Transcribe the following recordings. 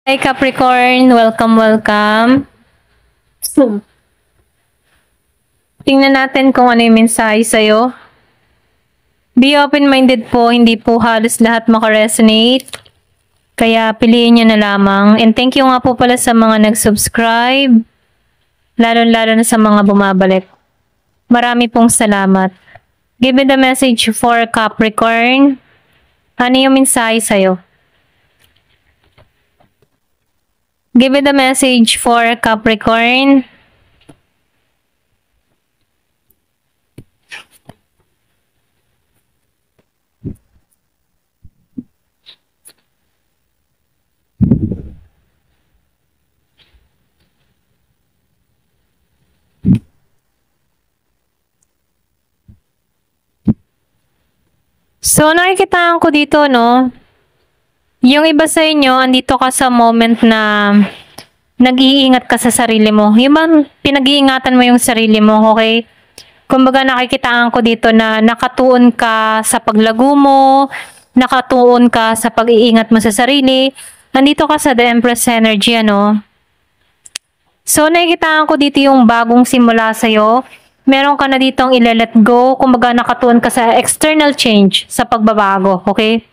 Hi Capricorn, welcome. Tingnan natin kung ano yung mensahe sa'yo. Be open-minded po, hindi po halos lahat makaresonate. Kaya piliin nyo na lamang. And thank you nga po pala sa mga nag-subscribe. Lalo-lalo na sa mga bumabalik. Marami pong salamat. Give me the message for Capricorn. Ano yung mensahe sa'yo? Give me the message for Capricorn. So, nakikitaan ko dito, no? Yung iba sa inyo, andito ka sa moment na nag-iingat ka sa sarili mo. Yung bang pinag-iingatan mo yung sarili mo, okay? Kumbaga nakikitaan ko dito na nakatuon ka sa paglago mo, nakatuon ka sa pag-iingat mo sa sarili. Nandito ka sa The Empress energy, ano? So, nakikitaan ko dito yung bagong simula sa'yo. Meron ka na ditong ile-let go. Kumbaga nakatuon ka sa external change, sa pagbabago, okay?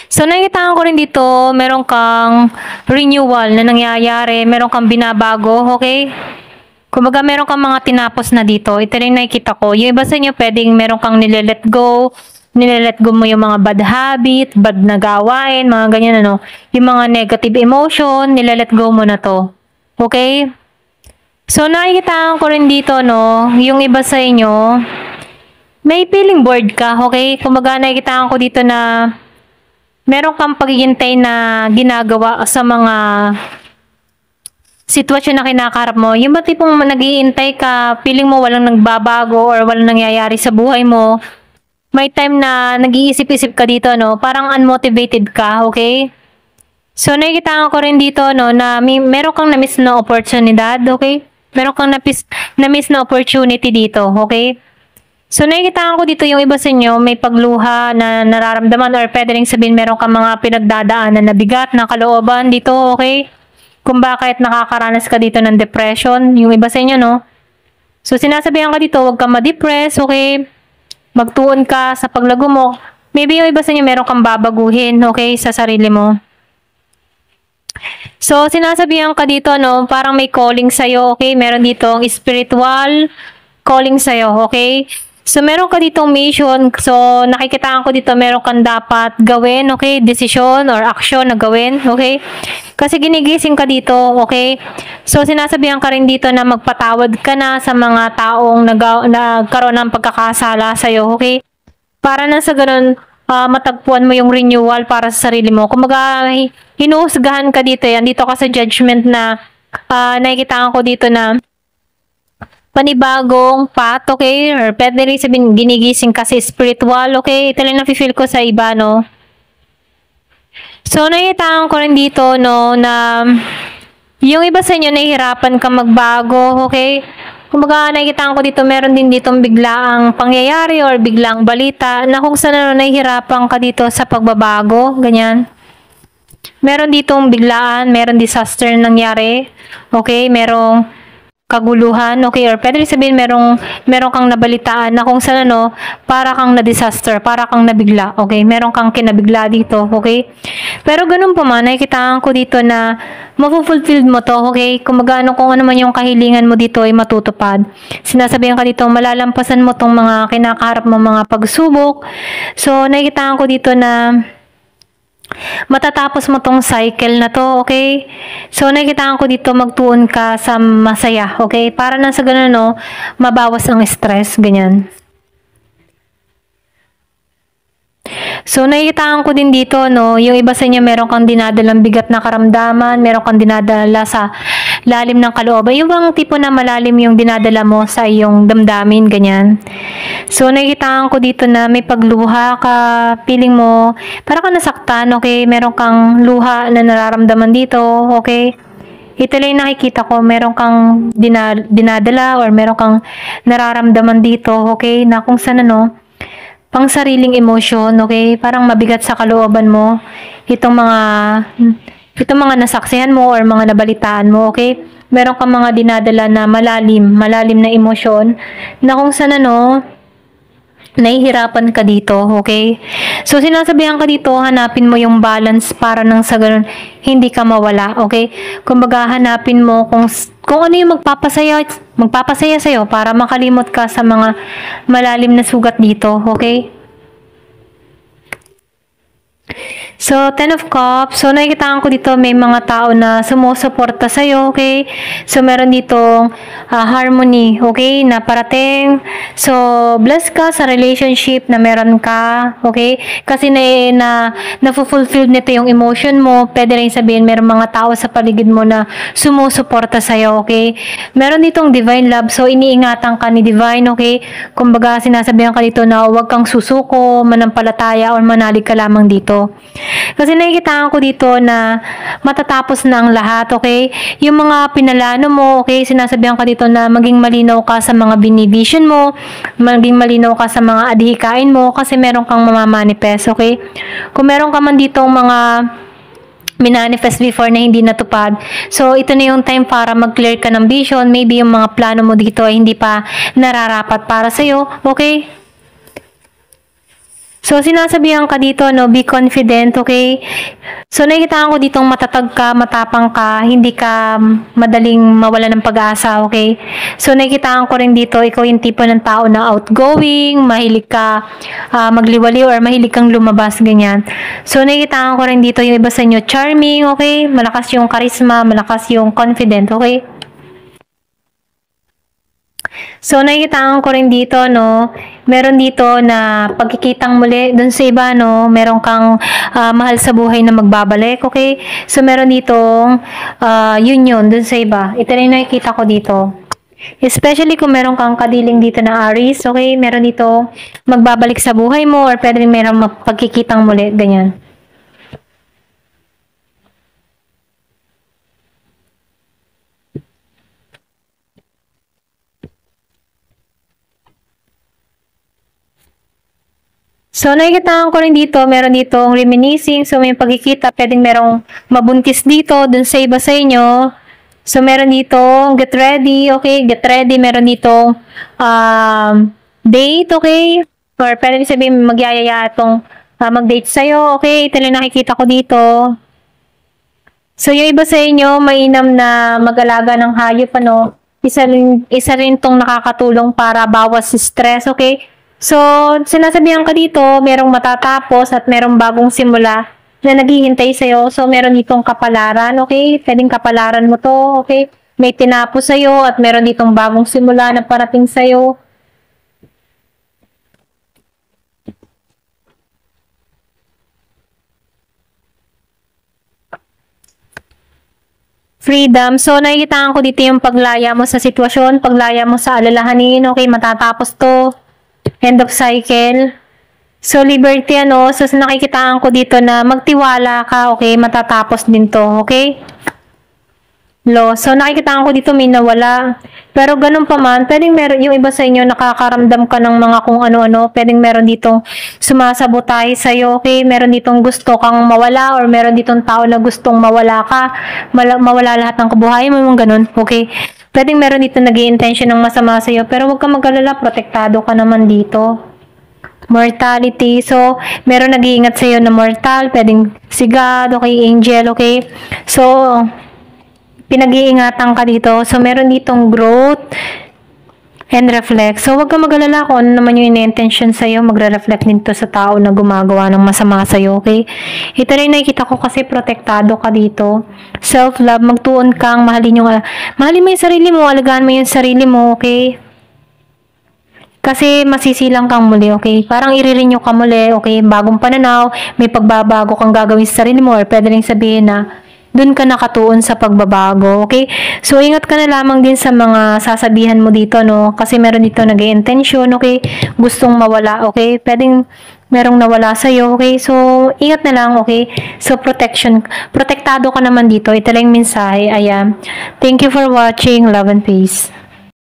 So, nakikita ko rin dito, meron kang renewal na nangyayari, meron kang binabago, okay? Kumbaga, meron kang mga tinapos na dito. Ito rin nakikita ko. Yung iba sa inyo, pwedeng meron kang nile-let go mo yung mga bad habit, bad na gawain, mga ganyan, ano. Yung mga negative emotion, nile-let go mo na to. Okay? So, nakikita ko rin dito, no, yung iba sa inyo, may feeling bored ka, okay? Kumbaga, nakikita ko dito na meron kang paghihintay na ginagawa sa mga sitwasyon na kinakaharap mo. Yung ba tipong naghihintay ka, feeling mo walang nagbabago or walang nangyayari sa buhay mo. May time na nag-iisip-isip ka dito, no? Parang unmotivated ka, okay? So, nakikita ko rin dito, no, na meron kang na-miss na oportunidad, okay? Meron kang na-miss na opportunity dito, okay? So, nakikita ko dito yung iba sa inyo, may pagluha na nararamdaman or pwede rin sabihin meron kang mga pinagdadaanan na bigat na kalooban dito, okay? Kung bakit nakakaranas ka dito ng depression, yung iba sa inyo, no? So, sinasabihan ka dito, huwag kang ma-depress, okay? Magtuon ka sa paglago mo. Maybe yung iba sa inyo, meron kang babaguhin, okay, sa sarili mo. So, sinasabihan ka dito, no, parang may calling sa'yo, okay? Meron ditong spiritual calling sa'yo, okay? So, meron ka ditong mission. So, nakikitaan ko dito, meron kang dapat gawin, okay? Decision or action na gawin, okay? Kasi ginigising ka dito, okay? So, sinasabihan ka rin dito na magpatawad ka na sa mga taong nagkaroon ng pagkakasala sa'yo, okay? Para na sa ganun, matagpuan mo yung renewal para sa sarili mo. Kumaga, hinuhusgahan ka dito yan. Dito ka sa judgment na nakikitaan ko dito na panibagong path, okay? Or pwede rin sabihin, ginigising kasi spiritual, okay? Ito lang nafe-feel ko sa iba, no? So, nakikitaan ko rin dito, no, na yung iba sa inyo nahihirapan ka magbago, okay? Kumbaga, nakikita ko dito, meron din ditong biglaang pangyayari or biglaang balita na kung saan nahihirapan ka dito sa pagbabago, ganyan. Meron ditong biglaan, meron disaster nangyari, okay? Merong kaguluhan, okay? Or pwede rin sabihin merong kang nabalitaan na kung saan, ano, para kang na-disaster, para kang nabigla, okay? Meron kang kinabigla dito, okay? Pero ganun pa man, nakikitaan ko dito na mapufulfill mo to, okay? Kung ano man yung kahilingan mo dito ay matutupad. Sinasabihan ka dito, malalampasan mo tong mga kinakaharap mo mga pagsubok. So, nakikitaan ko dito na matatapos mo tong cycle na to, okay? So, nakikitaan ko dito, magtuon ka sa masaya, okay? Para na sa ganun, no, mabawas ang stress, ganyan. So, nakikitaan ko din dito, no, yung iba sa inyo, meron kang dinadalang bigat na karamdaman, meron kang dinadala sa lalim ng kalooban. Yung bang tipo na malalim yung dinadala mo sa iyong damdamin, ganyan. So, nakikitaan ko dito na may pagluha ka, feeling mo, para ka nasaktan, okay? Meron kang luha na nararamdaman dito, okay? Ito lang nakikita ko, meron kang dinadala or meron kang nararamdaman dito, okay? Na kung saan, ano, pang sariling emosyon, okay? Parang mabigat sa kalooban mo. Itong mga ito mga nasaksihan mo or mga nabalitaan mo, okay? Meron kang mga dinadala na malalim na emosyon na kung saan nahihirapan ka dito, okay? So, sinasabihan ka dito, hanapin mo yung balance para nang sa ganun, hindi ka mawala, okay? Kumbaga, hanapin mo kung ano yung magpapasaya sa'yo para makalimot ka sa mga malalim na sugat dito, okay? So, Ten of Cups. So, nakikitaan ko dito may mga tao na sumusuporta sa'yo, okay? So, meron ditong harmony, okay? Na parating. So, blessed ka sa relationship na meron ka, okay? Kasi na-fulfill nito yung emotion mo. Pwede rin sabihin, meron mga tao sa paligid mo na sumusuporta sa'yo, okay? Meron ditong divine love. So, iniingatan ka ni divine, okay? Kumbaga, sinasabihan ka dito na huwag kang susuko, manampalataya, or manalig ka lamang dito. Kasi nakikitaan ko dito na matatapos na ang lahat, okay? Yung mga pinalano mo, okay? Sinasabihan ka dito na maging malinaw ka sa mga binivision mo, maging malinaw ka sa mga adhikain mo kasi meron kang mamamanifest, okay? Kung meron ka man dito mga minanifest before na hindi natupad. So, ito na yung time para mag-clear ka ng vision. Maybe yung mga plano mo dito ay hindi pa nararapat para sa'yo, okay? So, sinasabihan ka dito, be confident, okay? So, nakikitaan ko ditong matatag ka, matapang ka, hindi ka madaling mawala ng pag-asa, okay? So, nakikitaan ko rin dito, ikaw yung tipo ng tao na outgoing, mahilig ka magliwaliw or mahilig kang lumabas, ganyan. So, nakikitaan ko rin dito yung iba sa inyo, charming, okay? Malakas yung charisma, malakas yung confident, okay? So, nakikitaan ko rin dito, meron dito na pagkikitang muli dun sa iba, meron kang mahal sa buhay na magbabalik, okay? So, meron ditong union dun sa iba. Ito rin nakikita ko dito. Especially kung meron kang kadiling dito na Aries, okay? Meron dito magbabalik sa buhay mo or pwede rin meron pagkikitang muli, ganyan. So, nakikitaan ko rin dito, meron ditong reminiscing. So, may pagkikita, pwedeng merong mabuntis dito, dun sa iba sa inyo. So, meron dito, get ready, okay? Get ready, meron dito date, okay? Or pwede sabihin, magyayaya itong mag-date sa'yo, okay? Ito lang nakikita ko dito. So, yung iba sa inyo, mainam na mag-alaga ng hayop, isa rin itong nakakatulong para bawas stress, okay? So, sinasabihan ka dito, merong matatapos at merong bagong simula na naghihintay sa'yo. So, meron ditong kapalaran, okay? Pwedeng kapalaran mo to, okay? May tinapos sa'yo at meron ditong bagong simula na parating sa'yo. Freedom. So, nakikitaan ko dito yung paglaya mo sa sitwasyon, paglaya mo sa alalahanin, okay? Matatapos to. End of cycle. So, liberty, So, nakikitaan ko dito na magtiwala ka, okay? Matatapos din to, okay? Law. So, nakikitaan ko dito may nawala. Pero, ganun pa man, pwedeng meron, yung iba sa inyo, nakakaramdam ka ng mga kung ano-ano. Pwedeng meron ditong sumasabotahe sa'yo, okay? Meron ditong gusto kang mawala or meron ditong tao na gustong mawala ka. Mawala lahat ng kabuhayan mo, yung ganun, okay? Pwedeng meron dito nag-i-intention ng masama sa'yo, pero huwag ka mag-alala, protektado ka naman dito. Mortality. So, meron nag-iingat sa'yo na mortal, pwedeng si God, okay, angel, okay? So, pinag-iingatan ka dito. So, meron ditong growth and reflect. So, huwag ka mag-alala kung ano naman yung in-intention sa'yo, magre-reflect nito sa tao na gumagawa ng masama sa'yo, okay? Ito rin nakikita ko kasi protektado ka dito. Self-love, magtuon kang, mahalin mo yung sarili mo, alagaan mo yung sarili mo, okay? Kasi masisilang kang muli, okay? Parang i-renew ka muli, okay? Bagong pananaw, may pagbabago kang gagawin sa sarili mo or pwede rin sabihin na dun ka nakatuon sa pagbabago, okay? So, ingat ka na lamang din sa mga sasabihan mo dito, Kasi meron dito nag-i-intention, okay? Gustong mawala, okay? Pwedeng merong nawala sa'yo, okay? So, ingat na lang, okay? So, protektado ka naman dito. Ito lang yung mensahe. Ayan. Thank you for watching. Love and peace.